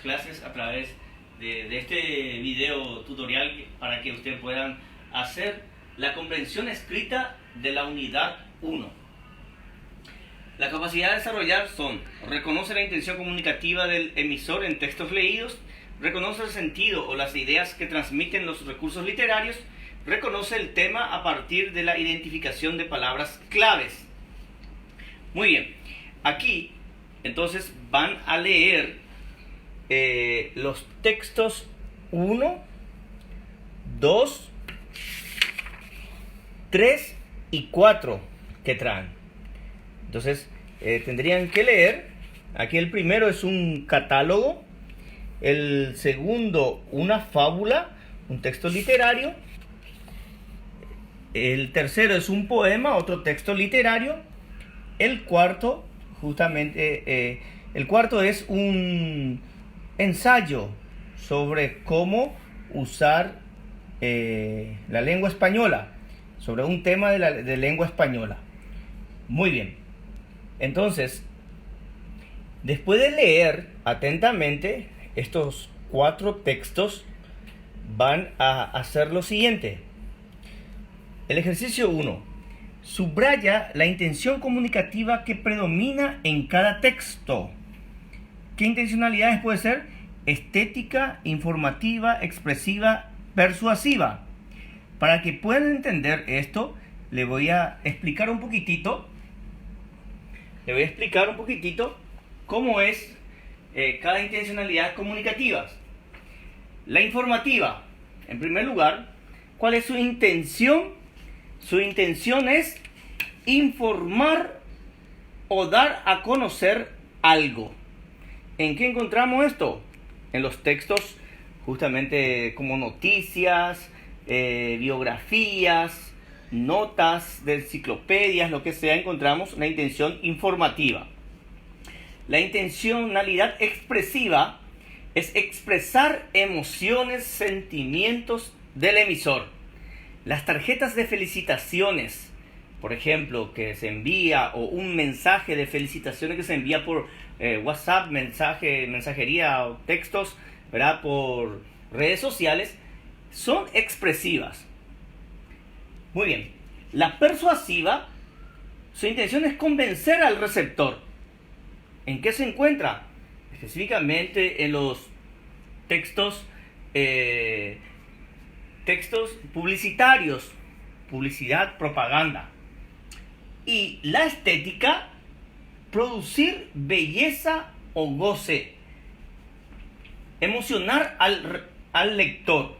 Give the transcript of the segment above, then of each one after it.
clases a través de este video tutorial para que ustedes puedan hacer la comprensión escrita de la unidad 1. La capacidad de desarrollar son: reconoce la intención comunicativa del emisor en textos leídos, reconoce el sentido o las ideas que transmiten los recursos literarios, reconoce el tema a partir de la identificación de palabras claves. Muy bien, aquí entonces van a leer los textos 1, 2, 3 y 4 que traen. Entonces tendrían que leer. Aquí el primero es un catálogo, el segundo una fábula, un texto literario, el tercero es un poema, otro texto literario, el cuarto es un ensayo sobre cómo usar la lengua española, sobre un tema de lengua española. Muy bien, entonces después de leer atentamente estos 4 textos, van a hacer lo siguiente. El ejercicio 1. Subraya la intención comunicativa que predomina en cada texto. ¿Qué intencionalidades puede ser? Estética, informativa, expresiva, persuasiva. Para que puedan entender esto, le voy a explicar un poquitito. Cómo es cada intencionalidad comunicativa. La informativa, en primer lugar, ¿cuál es su intención? Su intención es informar o dar a conocer algo. ¿En qué encontramos esto? En los textos justamente como noticias, biografías, notas de enciclopedias, lo que sea, encontramos una intención informativa. La intencionalidad expresiva es expresar emociones, sentimientos del emisor. Las tarjetas de felicitaciones, por ejemplo, que se envía, o un mensaje de felicitaciones que se envía por WhatsApp, mensajería o textos, ¿verdad?, por redes sociales, son expresivas. Muy bien. La persuasiva, su intención es convencer al receptor. ¿En qué se encuentra? Específicamente en los textos publicitarios, publicidad, propaganda. Y la estética, producir belleza o goce, emocionar al lector.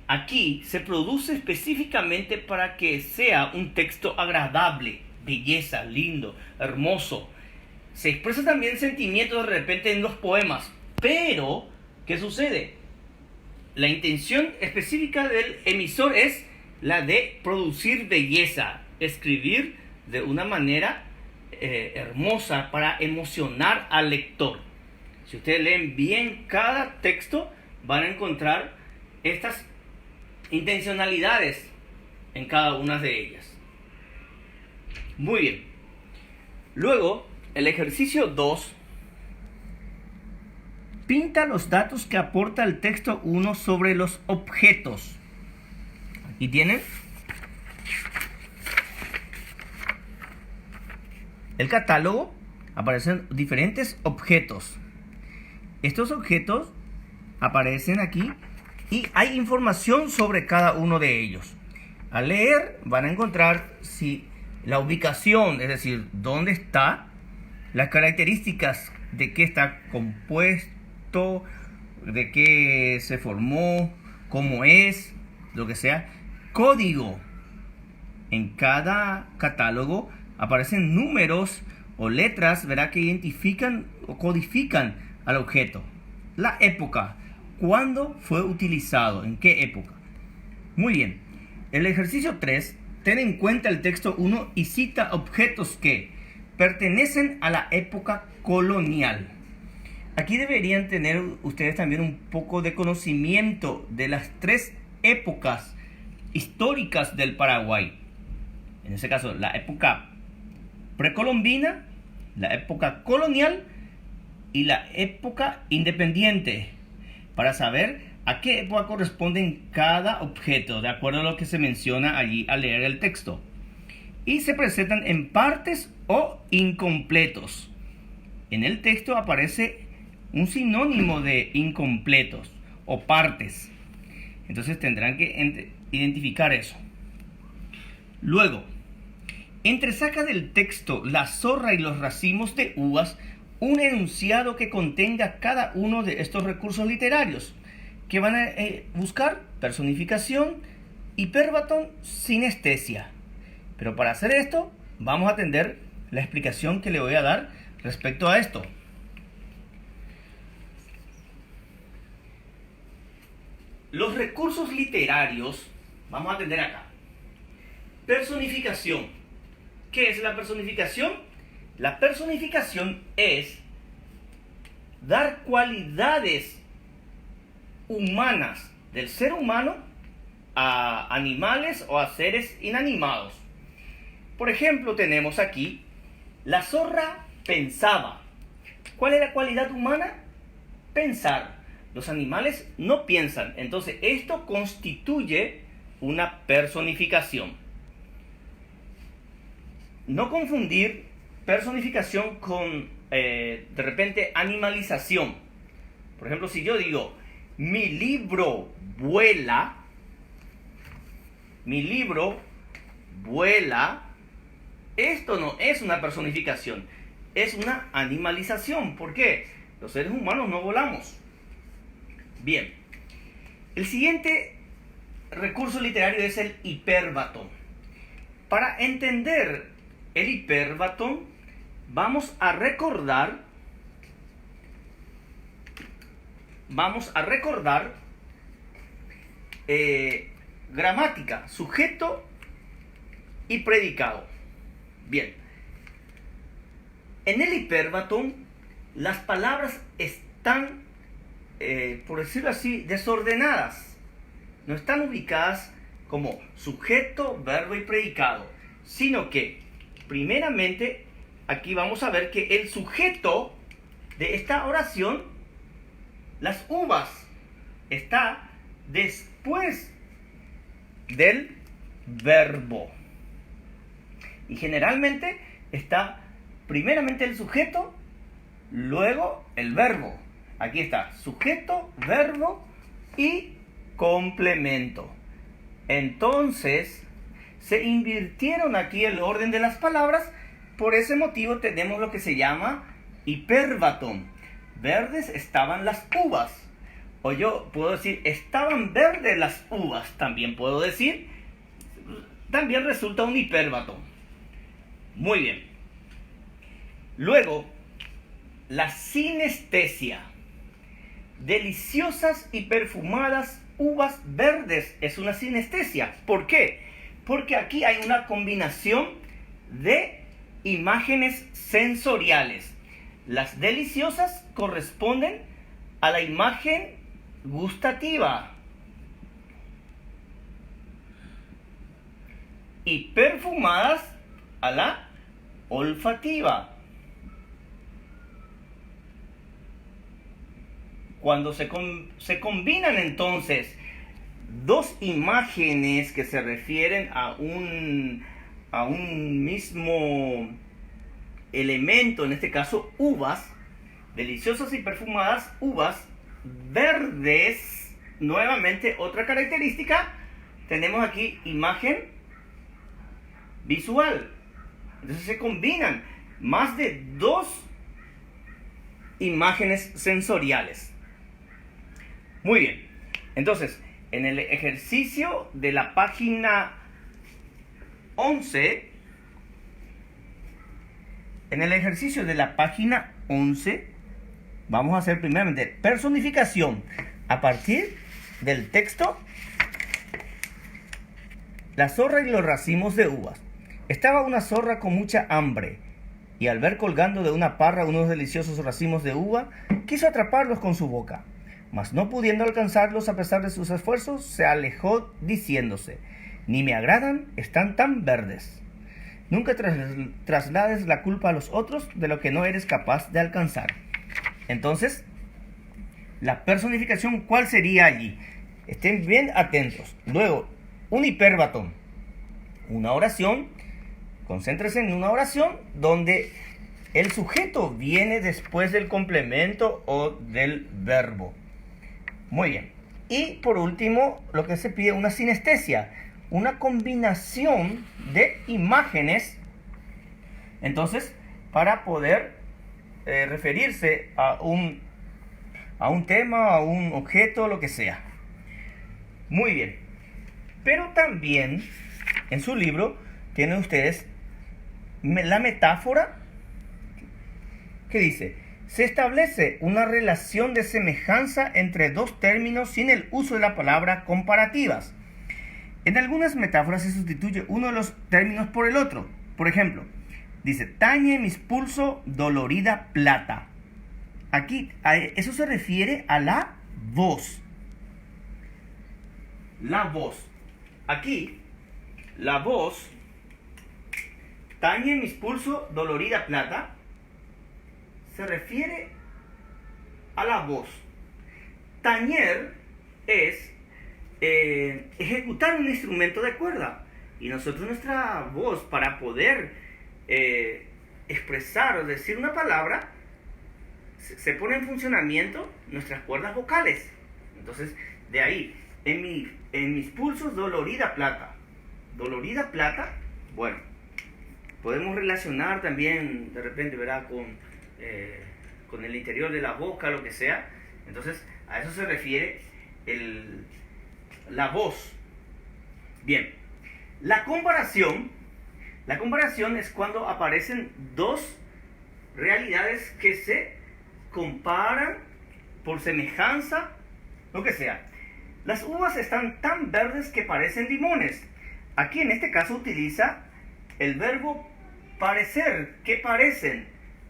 Aquí se produce específicamente para que sea un texto agradable, belleza, lindo, hermoso. Se expresa también sentimientos de repente en los poemas, pero ¿qué sucede? La intención específica del emisor es la de producir belleza, escribir de una manera hermosa para emocionar al lector. Si ustedes leen bien cada texto, van a encontrar estas intencionalidades en cada una de ellas. Muy bien. Luego, el ejercicio 2. Pinta los datos que aporta el texto 1 sobre los objetos. Aquí tienen el catálogo. Aparecen diferentes objetos. Estos objetos aparecen aquí y hay información sobre cada uno de ellos. Al leer van a encontrar la ubicación, es decir, dónde está, las características de qué está compuesto, de qué se formó, cómo es, lo que sea. Código. En cada catálogo aparecen números o letras, ¿verdad?, que identifican o codifican al objeto. La época. ¿Cuándo fue utilizado? ¿En qué época? Muy bien. El ejercicio 3. Ten en cuenta el texto 1 y cita objetos que pertenecen a la época colonial. Aquí deberían tener ustedes también un poco de conocimiento de las 3 épocas históricas del Paraguay. En este caso, la época precolombina, la época colonial y la época independiente, para saber a qué época corresponden cada objeto, de acuerdo a lo que se menciona allí al leer el texto. Y se presentan en partes o incompletos. En el texto aparece un sinónimo de incompletos o partes. Entonces tendrán que identificar eso. Luego, entresaca del texto La zorra y los racimos de uvas un enunciado que contenga cada uno de estos recursos literarios, que van a buscar personificación, hiperbatón, sinestesia. Pero para hacer esto, vamos a atender la explicación que le voy a dar respecto a esto. Los recursos literarios, vamos a atender acá. Personificación. ¿Qué es la personificación? La personificación es dar cualidades humanas del ser humano a animales o a seres inanimados. Por ejemplo, tenemos aquí, la zorra pensaba. ¿Cuál es la cualidad humana? Pensar. Los animales no piensan. Entonces, esto constituye una personificación. No confundir personificación con, de repente, animalización. Por ejemplo, si yo digo, mi libro vuela, esto no es una personificación, es una animalización. ¿Por qué? Los seres humanos no volamos. Bien, el siguiente recurso literario es el hiperbatón. Para entender el hiperbatón, vamos a recordar gramática, sujeto y predicado. Bien, en el hiperbatón las palabras están, por decirlo así, desordenadas. No están ubicadas como sujeto, verbo y predicado, sino que primeramente aquí vamos a ver que el sujeto de esta oración, las uvas, está después del verbo. Y generalmente está primeramente el sujeto, luego el verbo. Aquí está sujeto, verbo y complemento. Entonces, se invirtieron aquí el orden de las palabras. Por ese motivo tenemos lo que se llama hiperbatón. Verdes estaban las uvas. O yo puedo decir, estaban verdes las uvas. También puedo decir, también resulta un hiperbatón. Muy bien. Luego, la sinestesia. Deliciosas y perfumadas uvas verdes es una sinestesia. ¿Por qué? Porque aquí hay una combinación de imágenes sensoriales. Las deliciosas corresponden a la imagen gustativa y perfumadas a la olfativa. Cuando se combinan entonces dos imágenes que se refieren a un mismo elemento, en este caso uvas, deliciosas y perfumadas uvas verdes, nuevamente otra característica, tenemos aquí imagen visual. Entonces se combinan más de dos imágenes sensoriales. Muy bien, entonces en el ejercicio de la página 11, vamos a hacer primeramente personificación a partir del texto. La zorra y los racimos de uvas. Estaba una zorra con mucha hambre, y al ver colgando de una parra unos deliciosos racimos de uva, quiso atraparlos con su boca. Mas no pudiendo alcanzarlos a pesar de sus esfuerzos, se alejó diciéndose: ni me agradan, están tan verdes. Nunca traslades la culpa a los otros de lo que no eres capaz de alcanzar. Entonces, la personificación, ¿cuál sería allí? Estén bien atentos. Luego, un hiperbatón. Una oración. Concéntrese en una oración donde el sujeto viene después del complemento o del verbo. Muy bien. Y por último, lo que se pide, una sinestesia. Una combinación de imágenes. Entonces, para poder referirse a un tema, a un objeto, lo que sea. Muy bien. Pero también en su libro tienen ustedes la metáfora que dice: se establece una relación de semejanza entre dos términos sin el uso de la palabra comparativas. En algunas metáforas se sustituye uno de los términos por el otro. Por ejemplo, dice: tañe mis pulso dolorida plata. Aquí, eso se refiere a la voz. La voz. Aquí, la voz, tañe mis pulso dolorida plata, se refiere a la voz. Tañer es ejecutar un instrumento de cuerda. Y nosotros, nuestra voz, para poder expresar o decir una palabra, se pone en funcionamiento nuestras cuerdas vocales. Entonces, de ahí, en mis pulsos dolorida plata. Dolorida plata, bueno, podemos relacionar también de repente, ¿verdad?, con el interior de la boca, lo que sea. Entonces, a eso se refiere la voz. Bien, la comparación es cuando aparecen dos realidades que se comparan por semejanza, lo que sea. Las uvas están tan verdes que parecen limones. Aquí en este caso utiliza el verbo parecer, que parecen.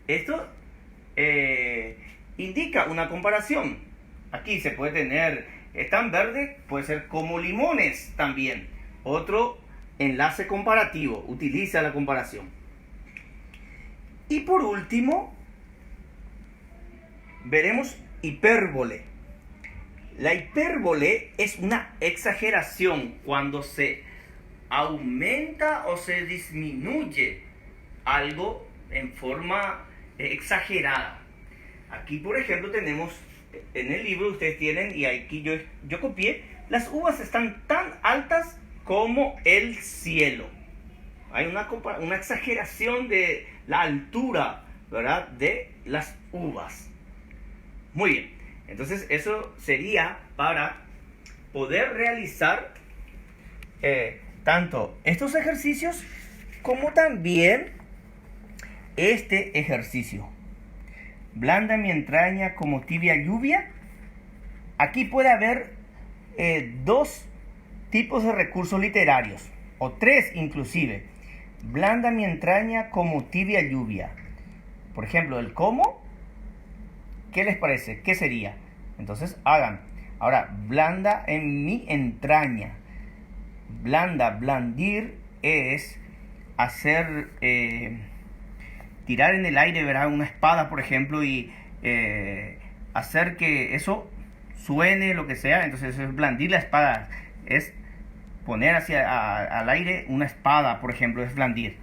Esto indica una comparación. Aquí se puede tener, tan verde, puede ser como limones también. Otro enlace comparativo, utiliza la comparación. Y por último, veremos hipérbole. La hipérbole es una exageración cuando se aumenta o se disminuye algo en forma exagerada. Aquí, por ejemplo, tenemos en el libro, ustedes tienen, y aquí yo copié: las uvas están tan altas como el cielo. Hay una exageración de la altura, ¿verdad?, de las uvas. Muy bien, entonces eso sería para poder realizar tanto estos ejercicios como también este ejercicio. Blanda mi entraña como tibia lluvia. Aquí puede haber dos tipos de recursos literarios, o tres inclusive. Blanda mi entraña como tibia lluvia. Por ejemplo, el cómo, ¿qué les parece? ¿Qué sería? Entonces hagan. Ahora, blanda en mi entraña. Blanda, blandir es hacer, tirar en el aire, ¿verdad?, una espada, por ejemplo, y hacer que eso suene, lo que sea. Entonces eso es blandir la espada. Es poner al aire una espada, por ejemplo, es blandir.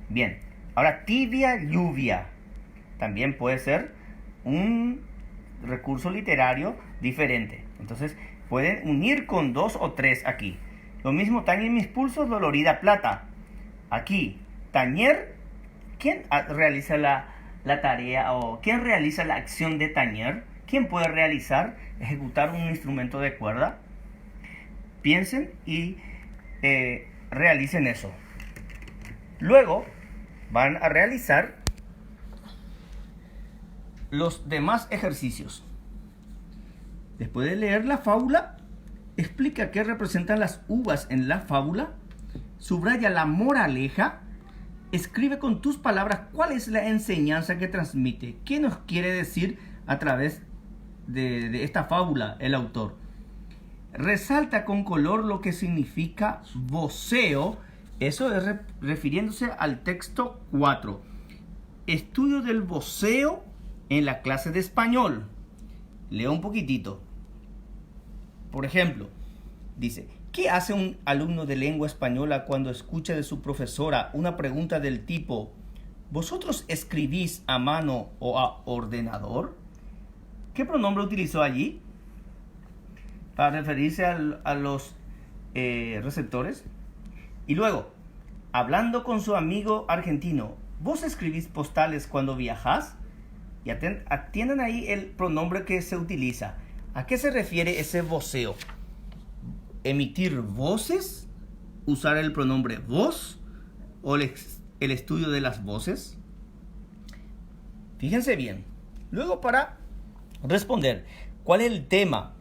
Bien. Ahora, tibia lluvia también puede ser un recurso literario diferente. Entonces pueden unir con dos o tres aquí. Lo mismo, tañer mis pulsos dolorida plata. Aquí, tañer, ¿quién realiza la tarea o quién realiza la acción de tañer? ¿Quién puede ejecutar un instrumento de cuerda? Piensen y realicen eso. Luego van a realizar los demás ejercicios. Después de leer la fábula, explica qué representan las uvas en la fábula, subraya la moraleja, escribe con tus palabras cuál es la enseñanza que transmite, qué nos quiere decir a través de esta fábula el autor. Resalta con color lo que significa voceo. Eso es refiriéndose al texto 4. Estudio del voceo en la clase de español. Leo un poquitito. Por ejemplo, dice, ¿qué hace un alumno de lengua española cuando escucha de su profesora una pregunta del tipo, ¿vosotros escribís a mano o a ordenador? ¿Qué pronombre utilizó allí para referirse a los receptores? Y luego, hablando con su amigo argentino, ¿vos escribís postales cuando viajás? Y atiendan ahí el pronombre que se utiliza. ¿A qué se refiere ese voceo? ¿Emitir voces? ¿Usar el pronombre vos? ¿O el estudio de las voces? Fíjense bien. Luego, para responder, ¿cuál es el tema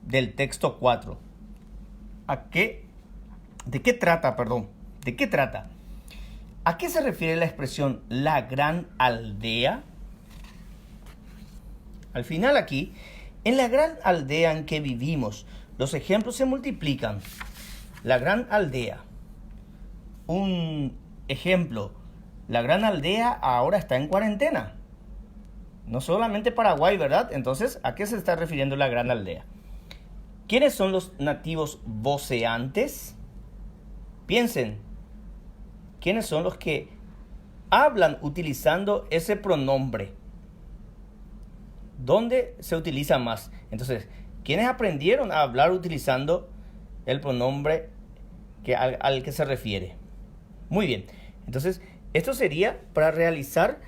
del texto 4? ¿De qué trata? ¿A qué se refiere la expresión la gran aldea? Al final aquí, en la gran aldea en que vivimos, los ejemplos se multiplican. La gran aldea. Un ejemplo, la gran aldea ahora está en cuarentena. No solamente Paraguay, ¿verdad? Entonces, ¿a qué se está refiriendo la gran aldea? ¿Quiénes son los nativos voceantes? Piensen, ¿quiénes son los que hablan utilizando ese pronombre? ¿Dónde se utiliza más? Entonces, ¿quiénes aprendieron a hablar utilizando el pronombre al que se refiere? Muy bien. Entonces, esto sería para realizar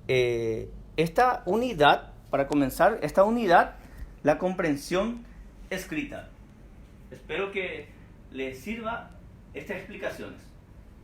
esta unidad, para comenzar esta unidad, la comprensión escrita. Espero que les sirva estas explicaciones.